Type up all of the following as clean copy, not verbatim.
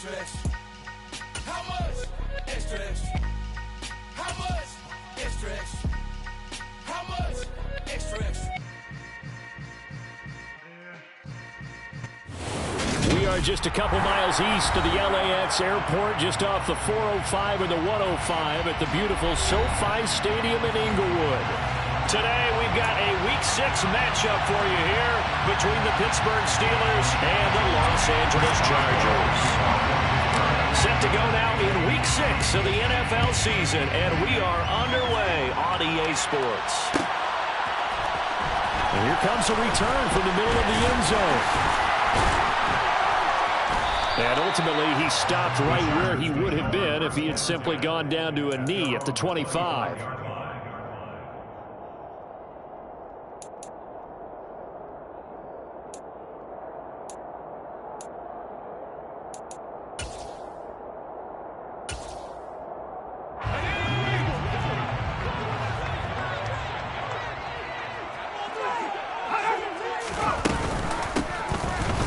extra, extra? How much? Extra, extra. How much? Extra, extra. How much? Extra, extra. We are just a couple miles east of the LAX airport, just off the 405 and the 105 at the beautiful SoFi Stadium in Inglewood. Today, we've got a Week 6 matchup for you here between the Pittsburgh Steelers and the Los Angeles Chargers. Set to go now in Week 6 of the NFL season, and we are underway on EA Sports. And here comes a return from the middle of the end zone. And ultimately, he stopped right where he would have been if he had simply gone down to a knee at the 25.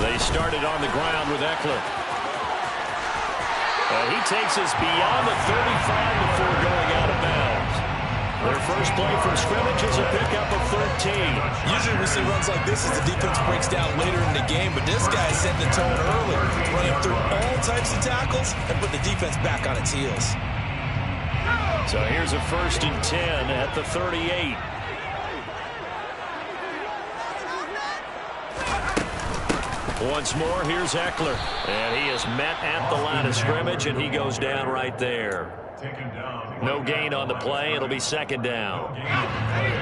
They started on the ground with Eckler. And he takes us beyond the 35 before going out of bounds. Their first play from scrimmage is a pickup of 13. Usually we see runs like this as the defense breaks down later in the game, but this guy set the tone early, running through all types of tackles and put the defense back on its heels. So here's a 1st and 10 at the 38. Once more, here's Eckler. And he is met at the line of scrimmage, and he goes down right there. No gain on the play. It'll be 2nd down.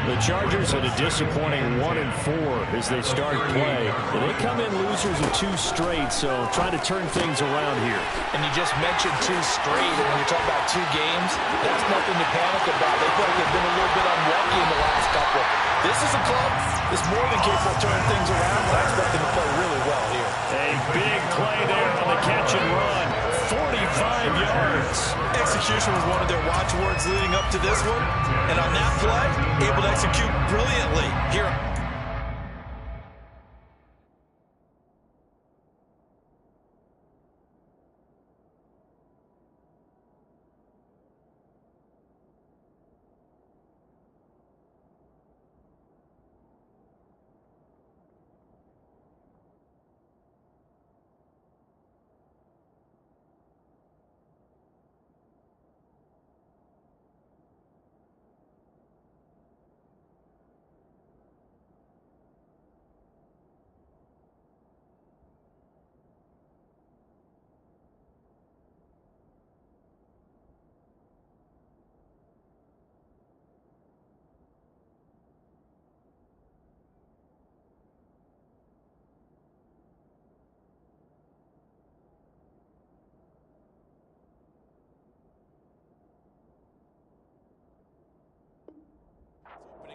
The Chargers had a disappointing 1-4 as they start play. They come in losers of 2 straight, so trying to turn things around here. And you just mentioned 2 straight, and when you're talking about 2 games, that's nothing to panic about. They probably have been a little bit unlucky in the last couple. This is a club that's more than capable of turning things around, but I expect them to play really well here. A big play there on the catch and run. 45 yards. Execution was one of their watchwords leading up to this one. And on that play, able to execute brilliantly here.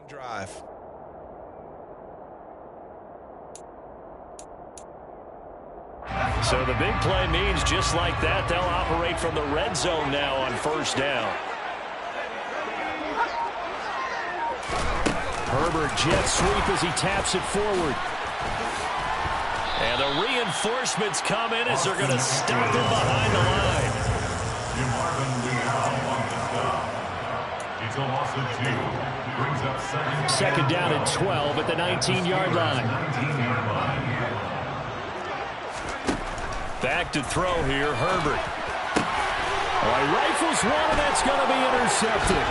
Drive. So the big play means just like that, they'll operate from the red zone now on 1st down. Herbert jet sweep as he taps it forward. And the reinforcements come in as they're going to stop him behind the line. It's a loss of 2. Brings up 2nd down and 12 at the 19-yard line. Back to throw here, Herbert. Rifles one, and that's going to be intercepted.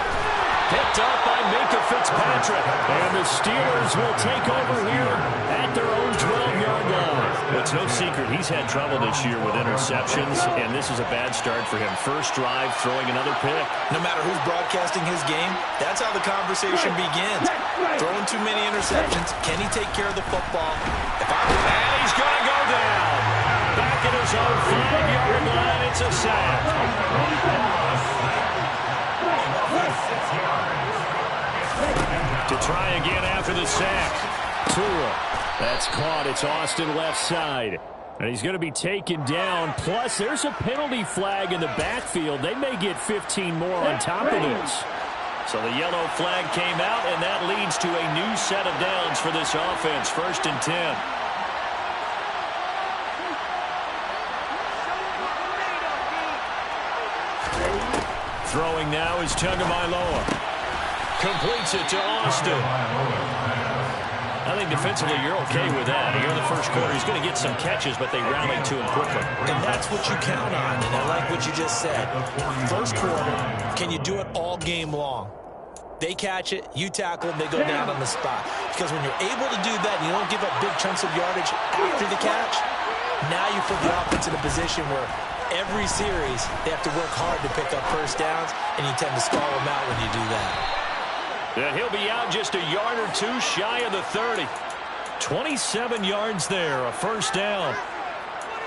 Picked up by Minkah Fitzpatrick. And the Steelers will take over here at their own 12-yard line. It's no secret he's had trouble this year with interceptions, and this is a bad start for him. First drive, throwing another pick. No matter who's broadcasting his game, that's how the conversation begins. Throwing too many interceptions. Can he take care of the football? And he's going to go down. Back at his own 5-yard line, it's a sack. To try again after the sack. Tua. That's caught. It's Austin left side. And he's going to be taken down. Plus, there's a penalty flag in the backfield. They may get 15 more on top of this. So the yellow flag came out, and that leads to a new set of downs for this offense. 1st and 10. Throwing now is Tagovailoa. Completes it to Austin. I think defensively you're okay with that. Here in the first quarter, he's going to get some catches, but they rallied to him quickly. And that's what you count on, and I like what you just said. First quarter, can you do it all game long? They catch it, you tackle them, they go down on the spot. Because when you're able to do that and you don't give up big chunks of yardage after the catch, now you put the offense in a position where every series they have to work hard to pick up first downs, and you tend to stall them out when you do that. And he'll be out just a yard or two shy of the 30. 27 yards there, a first down.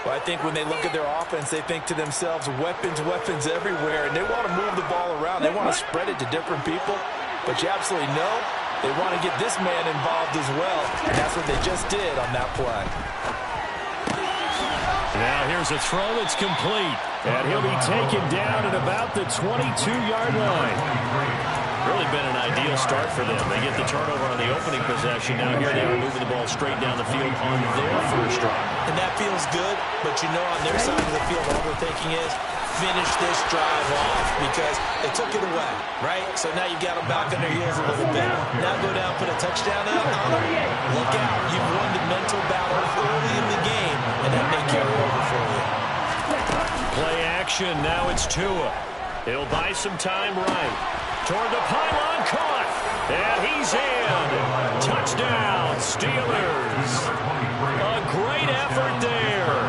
Well, I think when they look at their offense, they think to themselves, weapons, weapons everywhere, and they want to move the ball around. They want to spread it to different people, but you absolutely know they want to get this man involved as well, and that's what they just did on that play. Now here's a throw that's complete, and he'll be taken down at about the 22-yard line. Really been an ideal start for them. They get the turnover on the opening possession. Now here they are moving the ball straight down the field on their first drive. And that feels good, but you know on their side of the field all they're thinking is finish this drive off because they took it away, right? So now you've got them back on their heels a little bit. Now go down, put a touchdown out on them. Look out. You've won the mental battle early in the game, and that may carry over for you. Play action. Now it's Tua. He'll buy some time right. Toward the pylon, caught, and he's in. Touchdown, Steelers. A great effort there.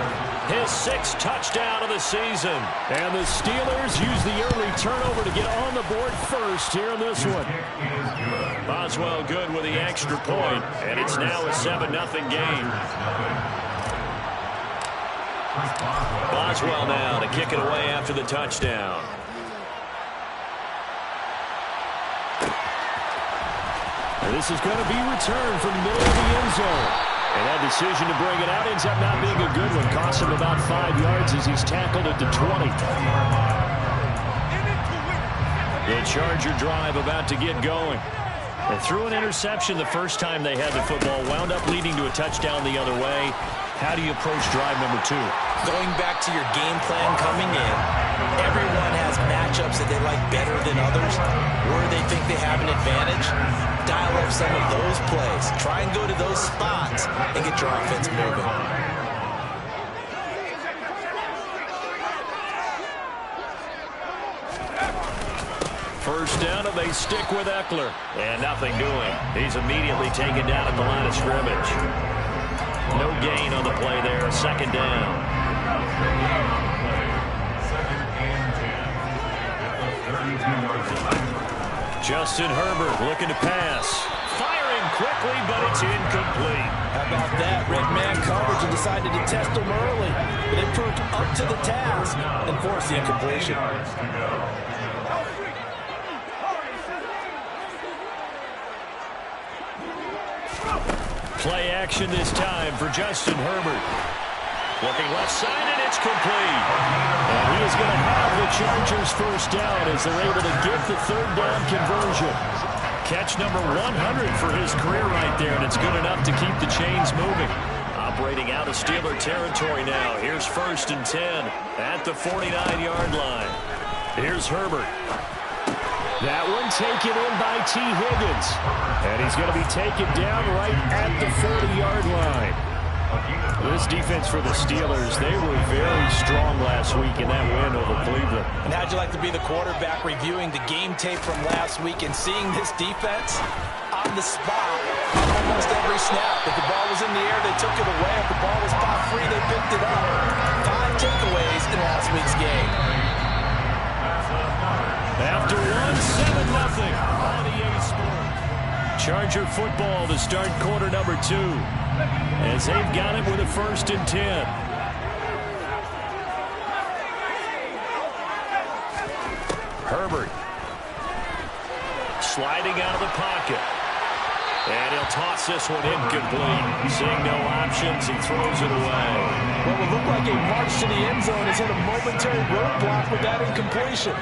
His 6th touchdown of the season. And the Steelers use the early turnover to get on the board first here in this one. Boswell good with the extra point, and it's now a 7-0 game. Boswell now to kick it away after the touchdown. This is going to be returned from the middle of the end zone. And that decision to bring it out ends up not being a good one. Costs him about 5 yards as he's tackled at the 20. The Charger drive about to get going. And threw an interception the first time they had the football. Wound up leading to a touchdown the other way. How do you approach drive number 2? Going back to your game plan coming in, everyone has matchups that they like better than others, where they think they have an advantage. Dial up some of those plays. Try and go to those spots and get your offense moving. First down, and they stick with Eckler. And nothing doing. He's immediately taken down at the line of scrimmage. No gain on the play there. Second down. Justin Herbert looking to pass. Firing quickly, but it's incomplete. How about that? Red man coverage and decided to test him early. But it proved up to the task and forced the incompletion. Play action this time for Justin Herbert. Looking left side, and it's complete. And he is going to have the Chargers first down as they're able to get the third down conversion. Catch number 100 for his career right there, and it's good enough to keep the chains moving. Operating out of Steeler territory now. Here's 1st and 10 at the 49-yard line. Here's Herbert. That one taken in by T. Higgins. And he's going to be taken down right at the 40-yard line. This defense for the Steelers, they were very strong last week in that win over Cleveland. And how'd you like to be the quarterback reviewing the game tape from last week and seeing this defense on the spot almost every snap? If the ball was in the air, they took it away. If the ball was pop free, they picked it up. 5 takeaways in last week's game. After 1, 7-0 on EA Sports. Charger football to start quarter number 2. As they've got it with a 1st and 10. Herbert. Sliding out of the pocket. And he'll toss this one incomplete. Seeing no options, he throws it away. What would look like a march to the end zone is hit a momentary roadblock with that incompletion.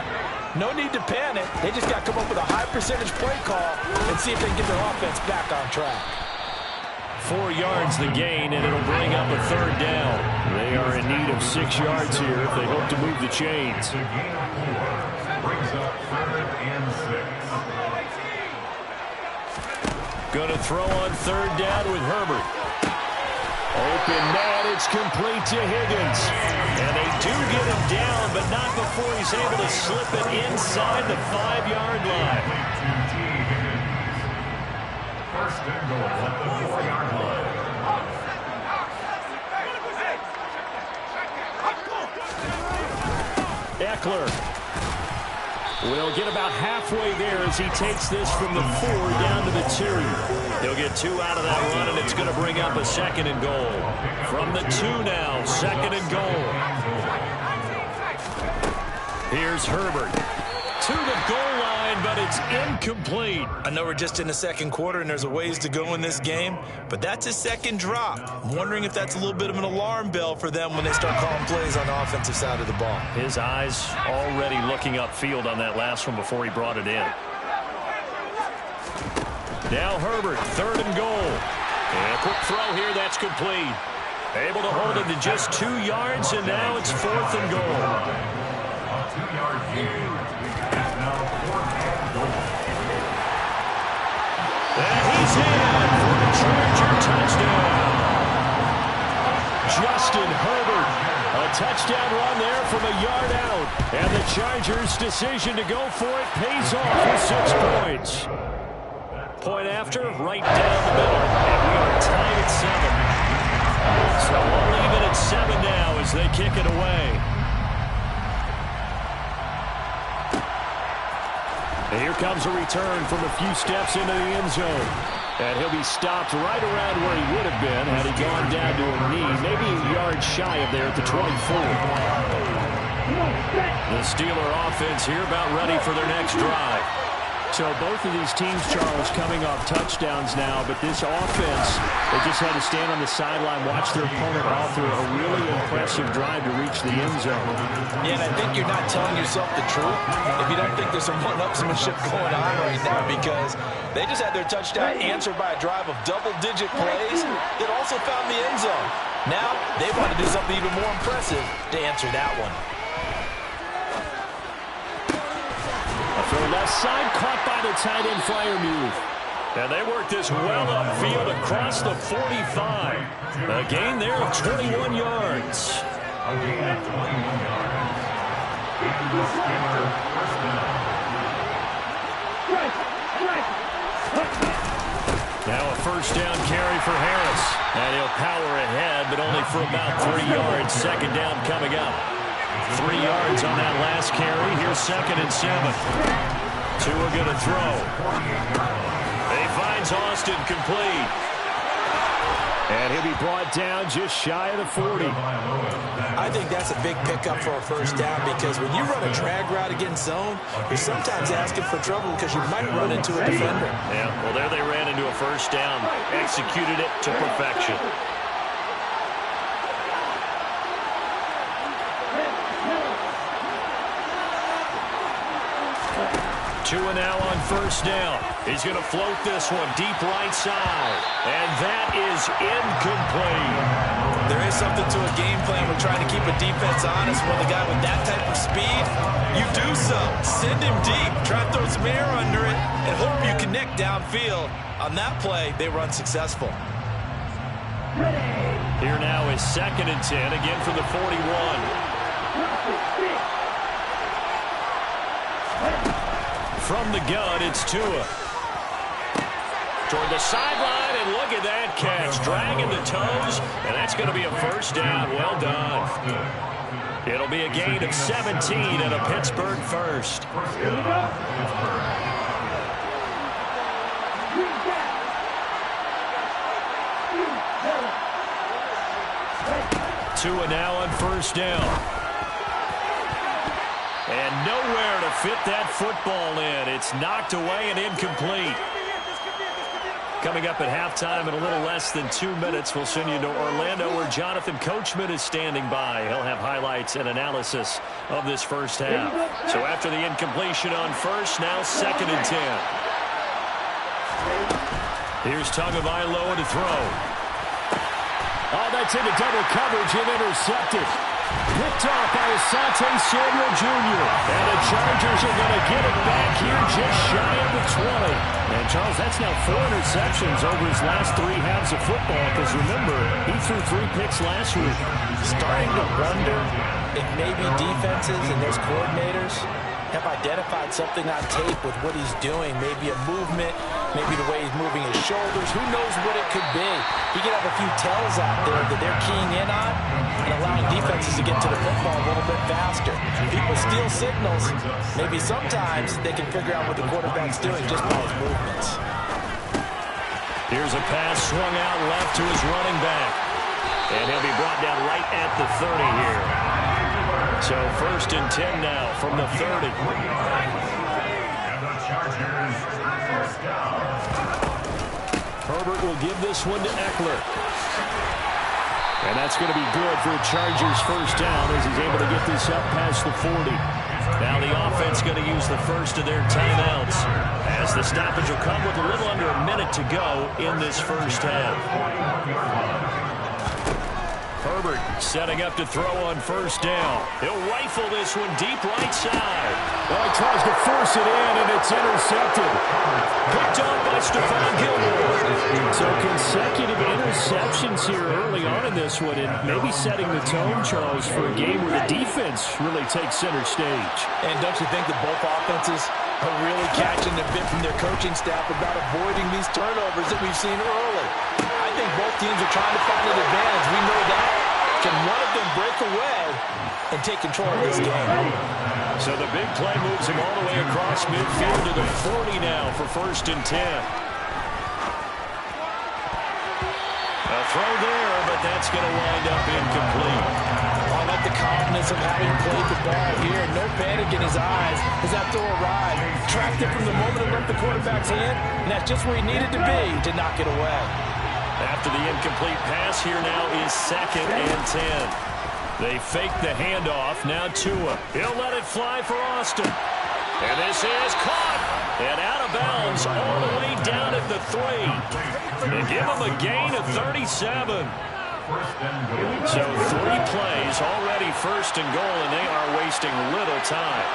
No need to panic. They just got to come up with a high percentage play call and see if they can get their offense back on track. 4 yards the gain, and it'll bring up a 3rd down. They are in need of 6 yards here if they hope to move the chains. The gain of 4 brings up 3rd and 6. Going to throw on 3rd down with Herbert. Open man, it's complete to Higgins. And they do get him down, but not before he's able to slip it inside the 5-yard line. First and goal at the 4-yard line. Eckler will get about halfway there as he takes this from the 4 down to the 2. He'll get 2 out of that run, and it's going to bring up a 2nd and goal. From the 2 now, 2nd and goal. Here's Herbert to the goal line, but it's incomplete. I know we're just in the 2nd quarter and there's a ways to go in this game, but that's his 2nd drop. I'm wondering if that's a little bit of an alarm bell for them when they start calling plays on the offensive side of the ball. His eyes already looking upfield on that last one before he brought it in. Now Herbert, 3rd and goal. And a quick throw here, that's complete. Able to hold it to just 2 yards, and now it's 4th and goal. A 2-yard gain. It's now 4th and goal. And he's in for the Charger touchdown. Justin Herbert, a touchdown run there from a yard out. And the Chargers' decision to go for it pays off with 6 points. Point after, right down the middle. And we are tied at 7. So we'll leave it at 7 now as they kick it away. And here comes a return from a few steps into the end zone. And he'll be stopped right around where he would have been had he gone down to a knee, maybe a yard shy of there at the 24. The Steeler offense here about ready for their next drive. So both of these teams, Charles, coming off touchdowns now, but this offense, they just had to stand on the sideline, watch their opponent offer a really impressive drive to reach the end zone. Yeah, and I think you're not telling yourself the truth if you don't think there's some one-upsmanship going on right now, because they just had their touchdown answered by a drive of double-digit plays that also found the end zone. Now, they want to do something even more impressive to answer that one. Throw left side, caught by the tight end Freiermuth. And they work this well upfield across the 45. A gain there of 21 yards. A gain of 21 yards. And the Steeler first down. Now a first down carry for Harris. And he'll power ahead, but only for about 3 yards. 2nd down coming up. 3 yards on that last carry. Here's 2nd and 7. Tua going to throw. He finds Austin complete. And he'll be brought down just shy of the 40. I think that's a big pickup for a first down, because when you run a drag route against zone, you're sometimes asking for trouble because you might run into a defender. Yeah, well, there they ran into a first down. Executed it to perfection. Tua now on first down. He's going to float this one deep right side. And that is incomplete. There is something to a game plan. We're trying to keep a defense honest. With a guy with that type of speed, you do so. Send him deep. Try to throw some air under it and hope you connect downfield. On that play, they were unsuccessful. Here now is 2nd and 10, again from the 41. From the gun, it's Tua. Toward the sideline, and look at that catch. Dragging the toes, and that's going to be a first down. Well done. It'll be a gain of 17 and a Pittsburgh first. Tua now on first down. And nowhere to fit that football in. It's knocked away and incomplete. Coming up at halftime in a little less than 2 minutes, we'll send you to Orlando where Jonathan Coachman is standing by. He'll have highlights and analysis of this first half. So after the incompletion on first, now 2nd and 10. Here's Tagovailoa to throw. Oh, that's into double coverage and intercepted. Picked off by Asante Samuel Jr. And the Chargers are going to get it back here just shy of the 20. And, Charles, that's now 4 interceptions over his last 3 halves of football because, remember, he threw 3 picks last week. Starting to wonder if maybe defenses and those coordinators have identified something on tape with what he's doing. Maybe a movement, maybe the way he's moving his shoulders. Who knows what it could be? He could have a few tells out there that they're keying in on and allowing defenses to get to the football a little bit faster. People steal signals. Maybe sometimes they can figure out what the quarterback's doing just by his movements. Here's a pass swung out left to his running back. And he'll be brought down right at the 30 here. So 1st and 10 now from the 30. And the Chargers first down. Herbert will give this one to Eckler. And that's going to be good for a Chargers first down as he's able to get this up past the 40. Now the offense going to use the first of their timeouts as the stoppage will come with a little under a minute to go in this first half. Herbert setting up to throw on first down. He'll rifle this one deep right side. Well, he tries to force it in, and it's intercepted. Picked off by Stephon Gilmore. So consecutive interceptions here early on in this one, and maybe setting the tone, Charles, for a game where the defense really takes center stage. And don't you think that both offenses are really catching a bit from their coaching staff about avoiding these turnovers that we've seen early? I think both teams are trying to find an advantage. We know that. Can one of them break away and take control of this game? So the big play moves him all the way across midfield to the 40 now for 1st and 10. A throw there, but that's going to wind up incomplete. I like the confidence of having played the ball here. No panic in his eyes as that throw arrived. Tracked it from the moment it left the quarterback's hand, and that's just where he needed to be to knock it away. After the incomplete pass, here now is 2nd and 10. They fake the handoff. Now Tua. He'll let it fly for Austin. And this is caught. And out of bounds all the way down at the 3. And give him a gain of 37. So 3 plays, already 1st and goal, and they are wasting little time.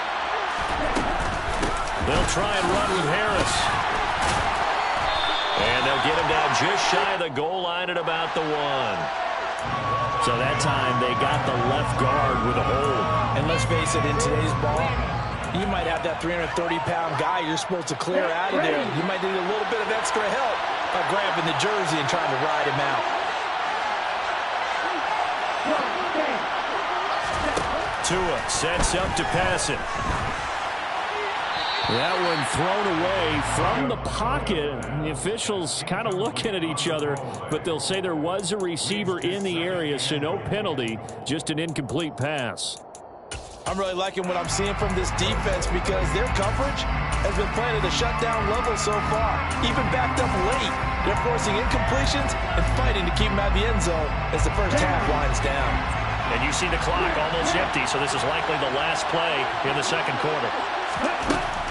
They'll try and run with Harris. And they'll get him down just shy of the goal line at about the 1. So that time they got the left guard with a hold. And let's face it, in today's ball, you might have that 330-pound guy you're supposed to clear out of there. You might need a little bit of extra help by grabbing the jersey and trying to ride him out. Tua sets up to pass it. That one thrown away from the pocket. The officials kind of looking at each other, but they'll say there was a receiver in the area, so no penalty, just an incomplete pass. I'm really liking what I'm seeing from this defense because their coverage has been playing at a shutdown level so far. Even backed up late, they're forcing incompletions and fighting to keep them out of the end zone as the first half winds down. And you see the clock almost empty, so this is likely the last play in the 2nd quarter.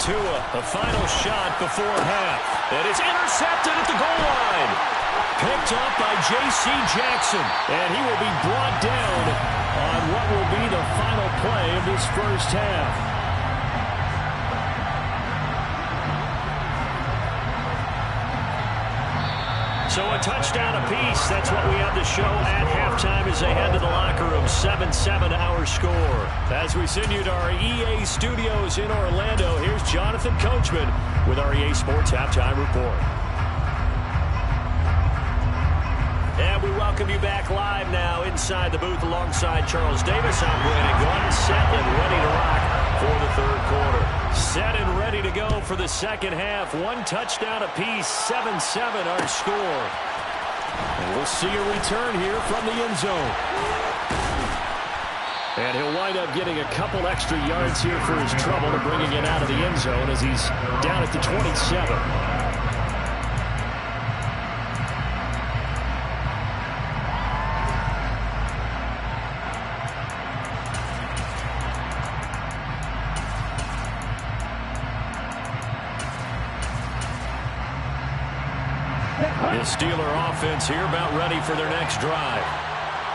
Tua, a final shot before half. And it's intercepted at the goal line. Picked up by J.C. Jackson. And he will be brought down on what will be the final play of this first half. So a touchdown apiece. That's what we have to show at halftime as they head to the locker room. 7-7 our score. As we send you to our EA studios in Orlando, here's Jonathan Coachman with our EA Sports Halftime Report. And we welcome you back live now inside the booth alongside Charles Davis. I'm Brandon Gunn, set and ready to rock for the 3rd quarter. Set and ready to go for the 2nd half. 1 touchdown apiece, 7-7 our score. And we'll see a return here from the end zone. And he'll wind up getting a couple extra yards here for his trouble and bringing it out of the end zone as he's down at the 27. The Steeler offense here about ready for their next drive.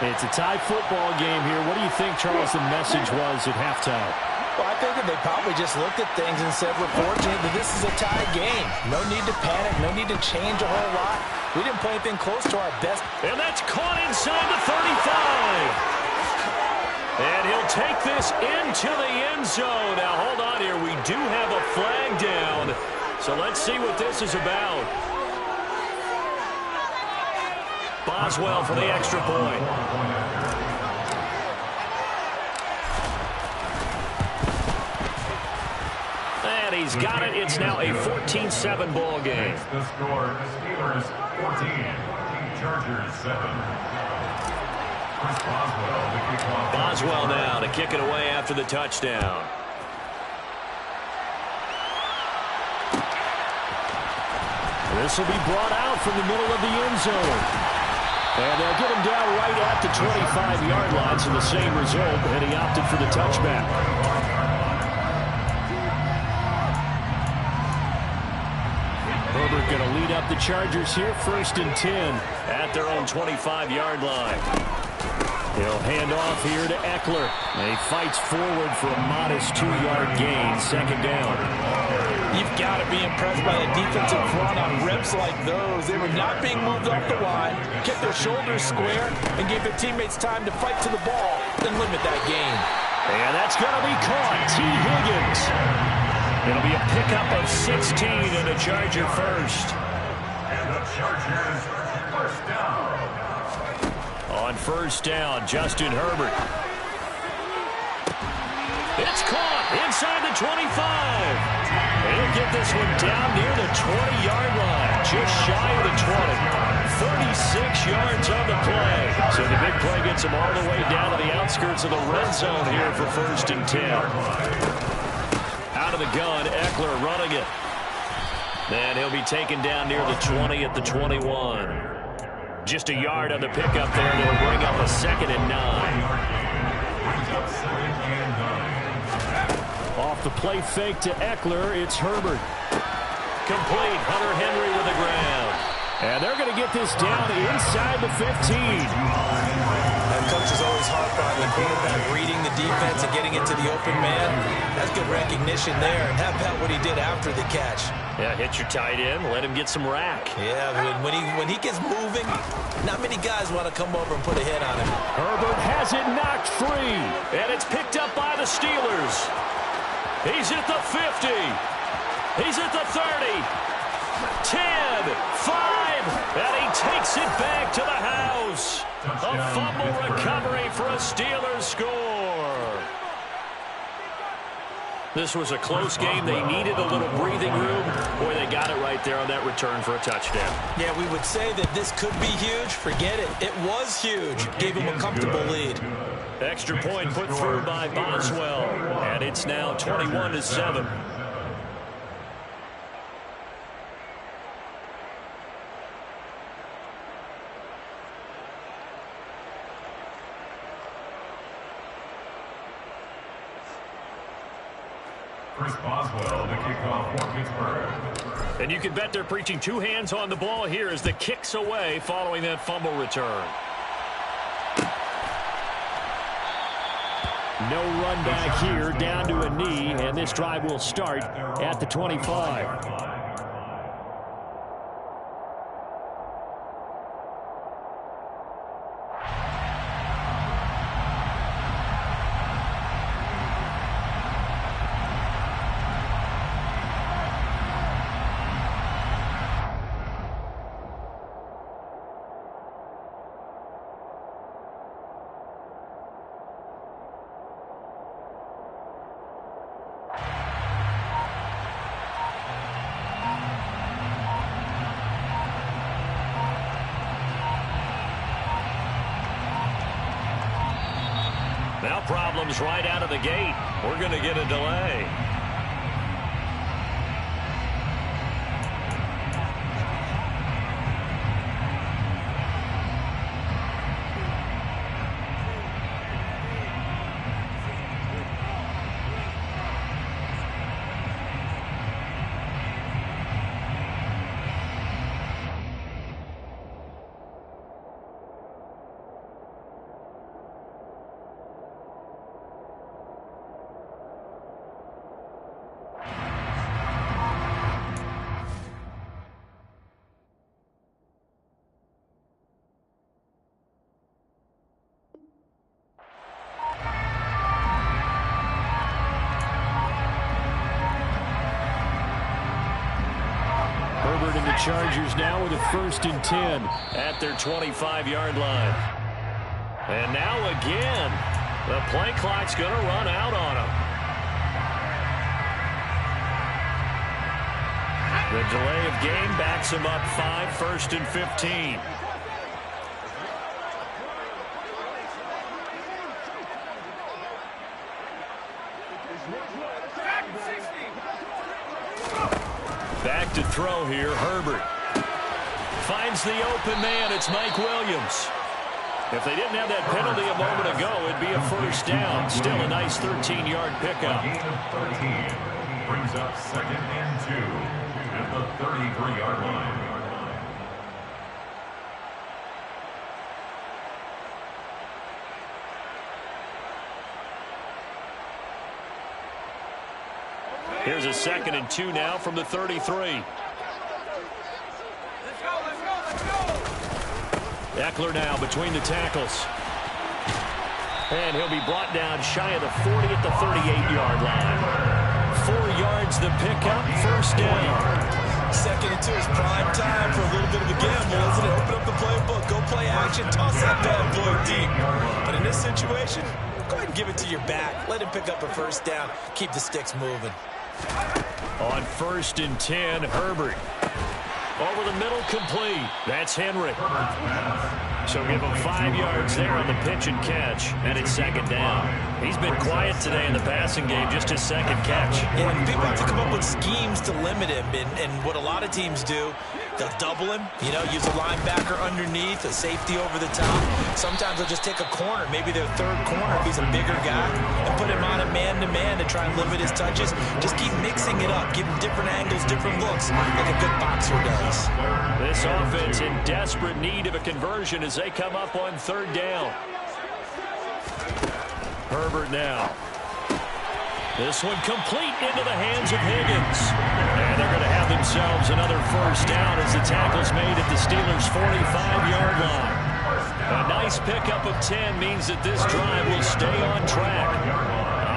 It's a tie football game here. What do you think, Charles, the message was at halftime? Well, I think that they probably just looked at things and said, we're fortunate that this is a tie game. No need to panic. No need to change a whole lot. We didn't play anything close to our best. And that's caught inside the 35. And he'll take this into the end zone. Now, hold on here. We do have a flag down. So let's see what this is about. Boswell for the extra point. And he's got it. It's now a 14-7 ball game. The score, the Steelers 14, Chargers 7. Chris Boswell, the kickoff. Boswell now to kick it away after the touchdown. This will be brought out from the middle of the end zone. And they'll get him down right at the 25-yard line, so the same result, and he opted for the touchback. Herbert going to lead up the Chargers here, 1st and 10 at their own 25-yard line. He'll hand off here to Eckler. And he fights forward for a modest 2-yard gain, 2nd down. You've got to be impressed by the defensive front on reps like those. They were not being moved off the line, kept their shoulders square, and gave their teammates time to fight to the ball, then limit that gain. And that's going to be caught. T. Higgins. It'll be a pickup of 16 and a Charger first. And the Chargers first down. On 1st down, Justin Herbert. It's caught inside the 25. He'll get this one down near the 20-yard line, just shy of the 20. 36 yards on the play. So the big play gets him all the way down to the outskirts of the red zone here for 1st and 10. Out of the gun, Eckler running it. And he'll be taken down near the 20 at the 21. Just a yard on the pickup there. They'll bring up a 2nd and 9. Off the play fake to Eckler, it's Herbert. Complete. Hunter Henry with the ground. And they're going to get this down inside the 15. That coach is always harp on the quarterback reading the defense and getting into the open man. That's good recognition there. And how about what he did after the catch? Yeah, hit your tight end, let him get some rack. Yeah, when he gets moving, not many guys want to come over and put a hit on him. Herbert has it knocked free. And it's picked up by the Steelers. He's at the 50. He's at the 30. 10, 5, and he takes it back to the house. A fumble recovery for a Steelers score. This was a close game. They needed a little breathing room. Boy, they got it right there on that return for a touchdown. Yeah, we would say that this could be huge. Forget it. It was huge. Gave him a comfortable lead. Extra point put through by Boswell, and it's now 21-7. Chris Boswell, the kickoff for Pittsburgh. And you can bet they're preaching 2 hands on the ball here as the kick's away following that fumble return. No run back here, down to a knee, and this drive will start at the 25. Now problems right out of the gate. We're going to get a delay. Chargers now with a 1st and 10 at their 25-yard line. And now again, the play clock's going to run out on them. The delay of game backs them up 5, 1st and 15. Back to throw here, Herbert. Finds the open man, it's Mike Williams. If they didn't have that penalty a moment ago, it'd be a 1st down. Still a nice 13-yard pickup. Gain of 13 brings up 2nd and 2 at the 33-yard line. Here's a 2nd and 2 now from the 33. Eckler now between the tackles. And he'll be brought down shy of the 40 at the 38-yard line. 4 yards the pickup, 1st down. 2nd and 2 is prime time for a little bit of a gamble, isn't it? Open up the playbook, go play action, toss that bad boy deep. But in this situation, go ahead and give it to your back. Let him pick up a 1st down. Keep the sticks moving. On 1st and 10, Herbert. Over the middle, complete. That's Henry. So give him 5 yards there on the pitch and catch, and it's 2nd down. He's been quiet today in the passing game, just his 2nd catch. Yeah, and people have to come up with schemes to limit him, and what a lot of teams do, they'll double him, use a linebacker underneath, a safety over the top. Sometimes they'll just take a corner, maybe their 3rd corner if he's a bigger guy, and put him on a man-to-man to try and limit his touches. Just keep mixing it up, give him different angles, different looks, like a good boxer does. This offense in desperate need of a conversion as they come up on 3rd down. Herbert now. This one complete into the hands of Higgins. And they're going to have themselves another 1st down as the tackle's made at the Steelers' 45-yard line. A nice pickup of 10 means that this drive will stay on track.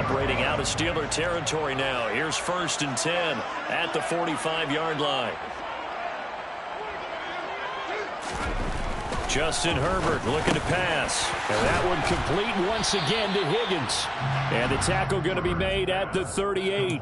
Operating out of Steeler territory now. Here's 1st and 10 at the 45-yard line. Justin Herbert looking to pass. And that one complete once again to Higgins. And the tackle going to be made at the 38.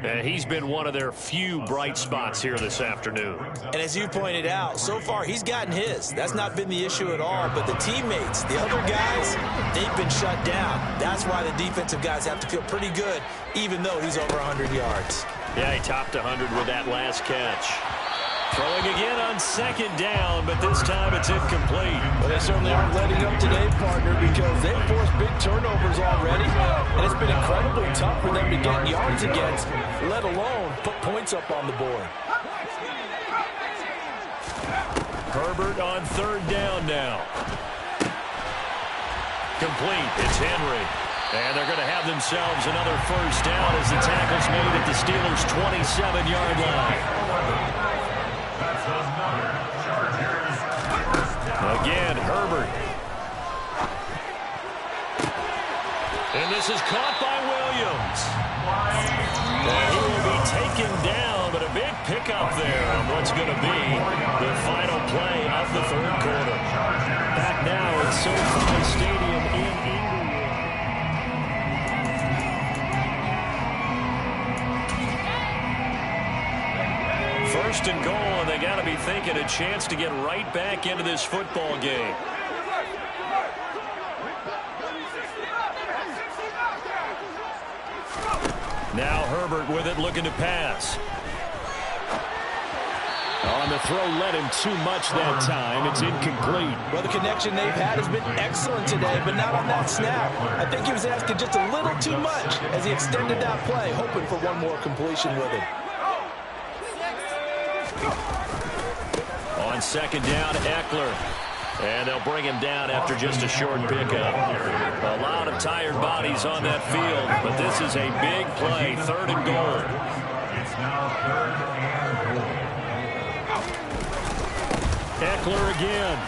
And he's been one of their few bright spots here this afternoon. And as you pointed out, so far he's gotten his. That's not been the issue at all. But the teammates, the other guys, they've been shut down. That's why the defensive guys have to feel pretty good, even though he's over 100 yards. Yeah, he topped 100 with that last catch. Throwing again on 2nd down, but this time it's incomplete. Well, they certainly aren't letting up today, partner, because they've forced big turnovers already. And it's been incredibly tough for them to get yards against, let alone put points up on the board. Herbert on 3rd down now. Complete. It's Henry. And they're going to have themselves another 1st down as the tackle's made at the Steelers' 27-yard line. Again, Herbert. And this is caught by Williams. And he will be taken down, but a big pickup there on what's going to be the final play of the 3rd quarter. Back now at SoFi Stadium in Inglewood. 1st and goal, and they got to be thinking a chance to get right back into this football game. Now Herbert with it, looking to pass. On the throw, led him too much that time. It's incomplete. Well, the connection they've had has been excellent today, but not on that snap. I think he was asking just a little too much as he extended that play, hoping for one more completion with it. On 2nd down, Eckler. And they'll bring him down after just a short pickup. A lot of tired bodies on that field, but this is a big play, 3rd and goal. It's now 3rd and goal. Eckler again.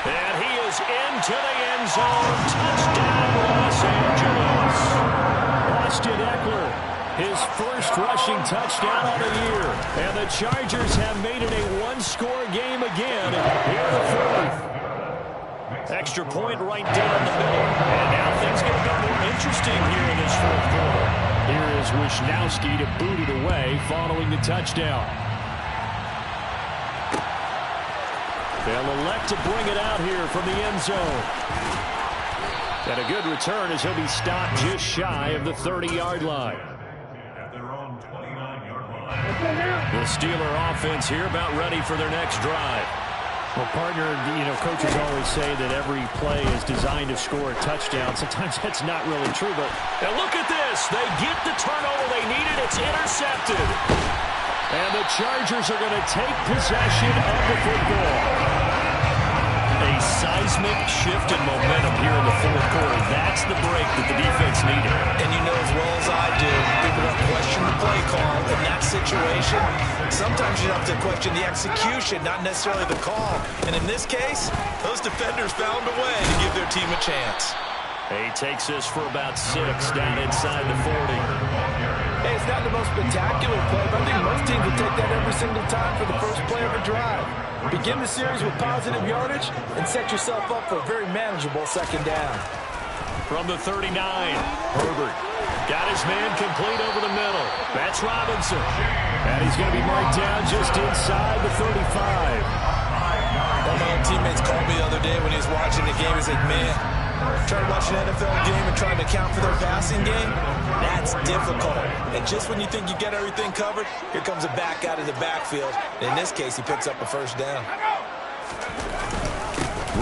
And he is into the end zone. Touchdown, Los Angeles. Austin Eckler, his 1st rushing touchdown on the year. And the Chargers have made it a one-score game again here in the fourth. Extra point right down the middle. And now things get a bit more interesting here in this fourth quarter. Here is Wisnowski to boot it away following the touchdown. They'll elect to bring it out here from the end zone. And a good return as he'll be stopped just shy of the 30-yard line. At their own 29-yard line. The Steeler offense here about ready for their next drive. Well, partner, coaches always say that every play is designed to score a touchdown. Sometimes that's not really true, but and look at this. They get the turnover they needed. It's intercepted. And the Chargers are going to take possession of the football. A seismic shift in momentum here in the fourth quarter. That's the break that the defense needed. And you know as well as I do, people don't question the play call in that situation. Sometimes you have to question the execution, not necessarily the call. And in this case, those defenders found a way to give their team a chance. He takes this for about 6 down inside the 40. Hey, it's not the most spectacular play, but I think most teams will take that every single time for the first play of a drive. Begin the series with positive yardage and set yourself up for a very manageable second down. From the 39, Herbert got his man complete over the middle. That's Robinson. And he's going to be marked down just inside the 35. One of my own teammates called me the other day when he was watching the game. He's like, man, trying to watch an NFL game and trying to account for their passing game, that's difficult. And just when you think you get everything covered, here comes a back out of the backfield. And in this case, he picks up a first down.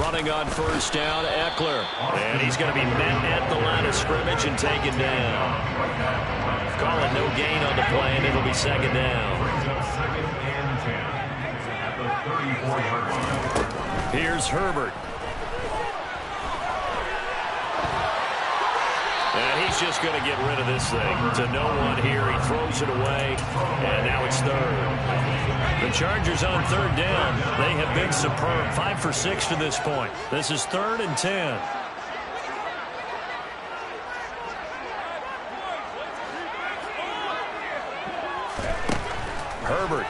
Running on first down, Eckler. And he's going to be met at the line of scrimmage and taken down. Calling no gain on the play, and it'll be second down. Second and 10 at the 34-yard line. Here's Herbert. And he's just going to get rid of this thing. To no one here. He throws it away. And now it's third. The Chargers on third down. They have been superb. 5 for 6 to this point. This is 3rd and 10. Herbert.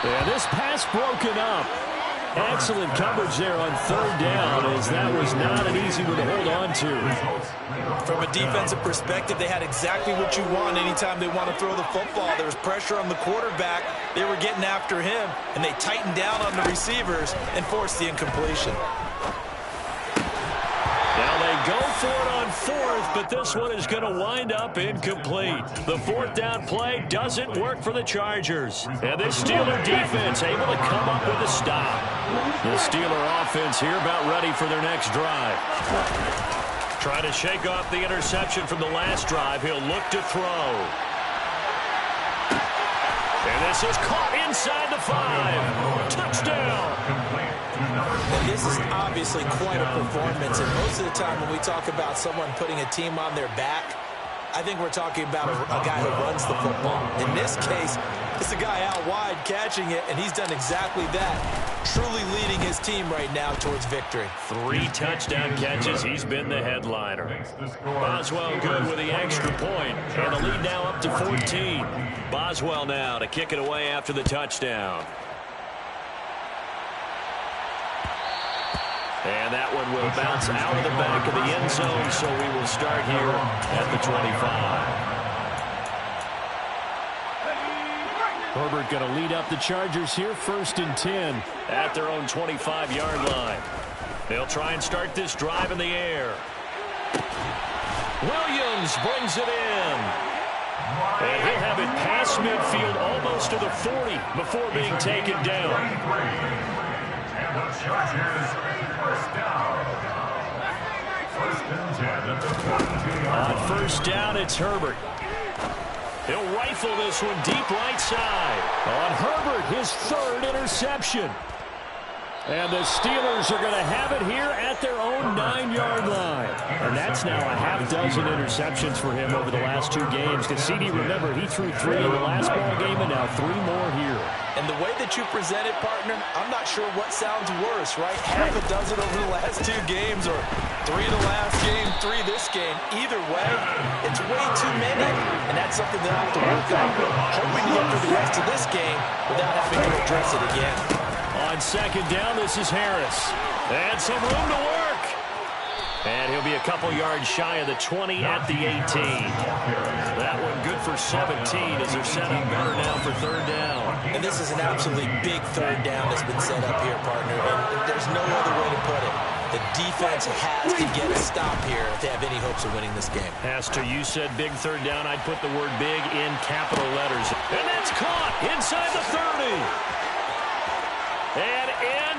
And this pass broken up. Excellent coverage there on third down, as that was not an easy one to hold on to. From a defensive perspective, they had exactly what you want anytime they want to throw the football. There was pressure on the quarterback. They were getting after him, and they tightened down on the receivers and forced the incompletion. Now they go for it on fourth, but this one is going to wind up incomplete. The fourth down play doesn't work for the Chargers. And this Steeler defense able to come up with a stop. The Steeler offense here about ready for their next drive. Trying to shake off the interception from the last drive. He'll look to throw. And this is caught inside the 5. Touchdown. And this is obviously quite a performance, and most of the time when we talk about someone putting a team on their back, I think we're talking about a guy who runs the football. In this case, it's a guy out wide catching it, and he's done exactly that, truly leading his team right now towards victory. 3 touchdown catches. He's been the headliner. Boswell good with the extra point, and the lead now up to 14. Boswell now to kick it away after the touchdown. And that one will bounce out of the back of the end zone, so we will start here at the 25. Herbert going to lead up the Chargers here, 1st and 10 at their own 25-yard line. They'll try and start this drive in the air. Williams brings it in. And he'll have it past midfield almost to the 40 before being taken down. And the Chargers first down. 1st and 10 at the 22-yard line. On first down, it's Herbert. He'll rifle this one deep right side. On Herbert, his 3rd interception. And the Steelers are going to have it here at their own 9-yard line. And that's now a half-dozen interceptions for him over the last 2 games. Because CD, remember, he threw 3 in the last ball game and now 3 more here. And the way that you present it, partner, I'm not sure what sounds worse, right? Half a dozen over the last 2 games or 3 the last game, 3 this game. Either way, it's way too many. And that's something they'll have to work on, hoping to get through the rest of this game without having to address it again. On second down, this is Harris. And some room to work. And he'll be a couple yards shy of the 20 at the 18. That one good for 17 as they're set up better now for third down. And this is an absolutely big third down that's been set up here, partner. And there's no other way to put it. The defense has to get a stop here if they have any hopes of winning this game. Pastor, you said big third down. I'd put the word big in capital letters. And that's caught inside the 30. And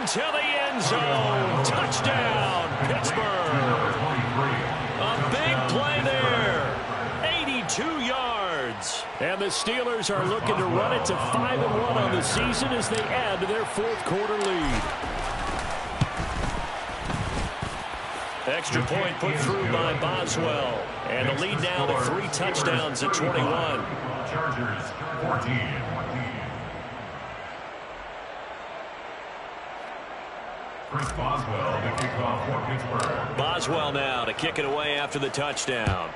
into the end zone. Touchdown, Pittsburgh. A big play there. 82 yards. And the Steelers are looking to run it to 5-1 on the season as they add to their fourth quarter lead. Extra point put through by Boswell. And the lead now to 3 touchdowns at 21. Chargers 14. Chris Boswell, the kickoff for Pittsburgh. Boswell now to kick it away after the touchdown.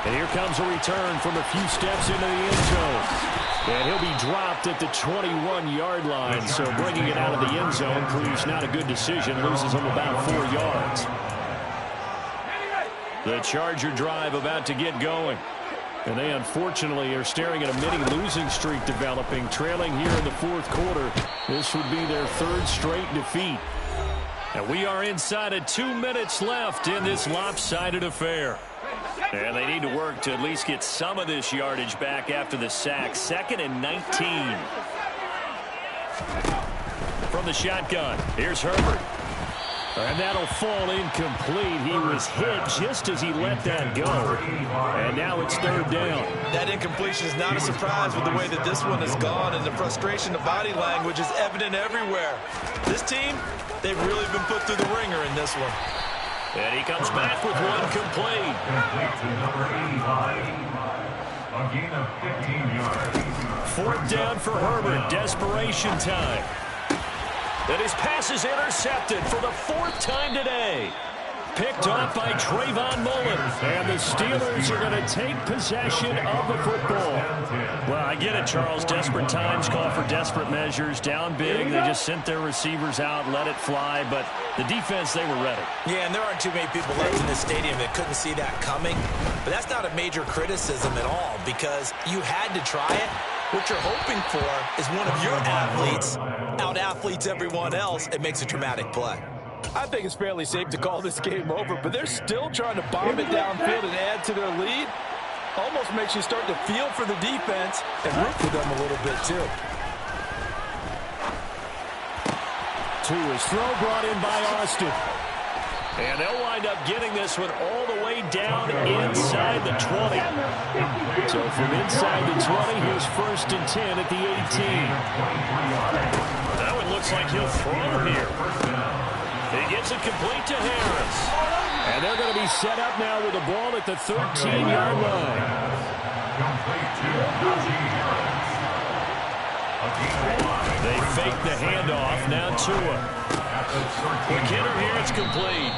And here comes a return from a few steps into the end zone. And he'll be dropped at the 21-yard line, so bringing it out of the end zone proves not a good decision. Loses him about 4 yards. The Charger drive about to get going. And they unfortunately are staring at a mini losing streak developing, trailing here in the fourth quarter. This would be their 3rd straight defeat. And we are inside of 2 minutes left in this lopsided affair. And they need to work to at least get some of this yardage back after the sack. 2nd and 19. From the shotgun, here's Herbert. And that'll fall incomplete. He was hit just as he let that go. And now it's 3rd down. That incompletion is not a surprise with the way that this one has gone, and the frustration of body language is evident everywhere. This team, they've really been put through the ringer in this one. And he comes back with one complete. Complete to number 85. A gain of 15 yards. 4th down for Herbert. Desperation time. And his pass is intercepted for the 4th time today. Picked off by Trayvon Mullen. And the Steelers are going to take possession of the football. Well, I get it, Charles. Desperate times call for desperate measures. Down big. They just sent their receivers out, let it fly. But the defense, they were ready. Yeah, and there aren't too many people left in this stadium that couldn't see that coming. But that's not a major criticism at all because you had to try it. What you're hoping for is one of your athletes out-athletes everyone else and makes a dramatic play. I think it's fairly safe to call this game over, but they're still trying to bomb it downfield and add to their lead. Almost makes you start to feel for the defense and root for them a little bit, too. To his throw brought in by Austin. And they'll wind up getting this one all the way down inside the 20. So from inside the 20, here's 1st and 10 at the 18. That one looks like he'll throw here. He gets it complete to Harris. And they're going to be set up now with the ball at the 13-yard line. They fake the handoff. Now Tua. McKinnon here, it's complete.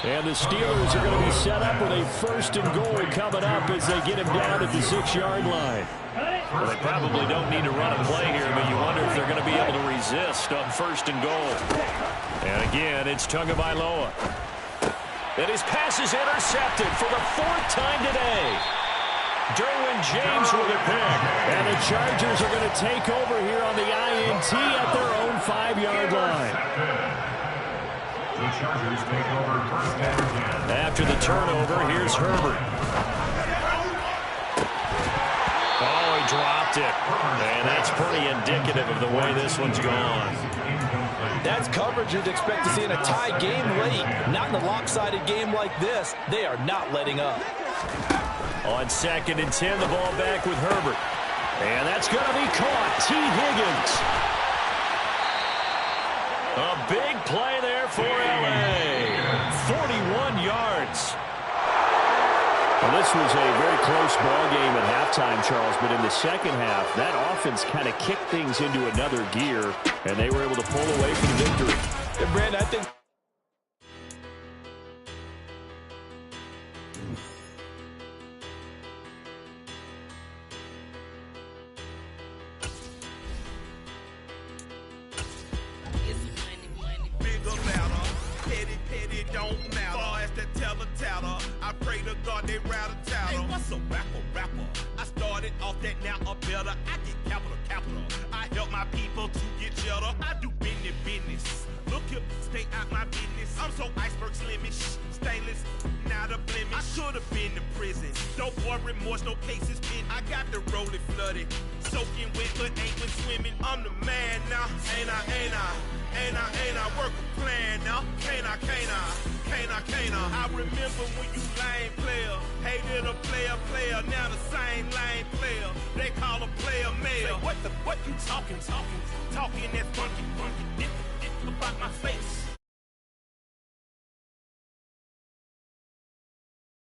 And the Steelers are going to be set up with a 1st and goal coming up as they get him down at the 6-yard line. Well, they probably don't need to run a play here, but you wonder if they're going to be able to resist on 1st and goal. And again, it's Tagovailoa. And his pass is intercepted for the 4th time today. Derwin James with a pick. And the Chargers are going to take over here on the INT at their own 5-yard line. The Chargers take over 1st and 10. After the turnover, here's Herbert. Oh, he dropped it. And that's pretty indicative of the way this one's gone. That's coverage you'd expect to see in a tie game late. Not in a lopsided game like this. They are not letting up. On 2nd and 10, the ball back with Herbert. And that's going to be caught. T. Higgins. A big play there for L.A. 41 yards. Well, this was a very close ball game at halftime, Charles, but in the second half, that offense kind of kicked things into another gear, and they were able to pull away from the victory. And Brandon, I think don't matter. Far as the teller-tatter, I pray to God they rattle-tattle. Hey, what's a rapper? I started off that, now a better. I get capital. I help my people to get cheddar. I do business. Look here, stay out my business. I'm so iceberg slimish, stainless, not a blemish. I should have been to prison. No more remorse, no cases pinned. I got the rolling flooded, soaking wet, but ain't been swimming. I'm the man now, ain't I work a plan now. Can't I? I remember when you lame player, hated a player, now the same lame player. They call a player mayor. What you talking that funky,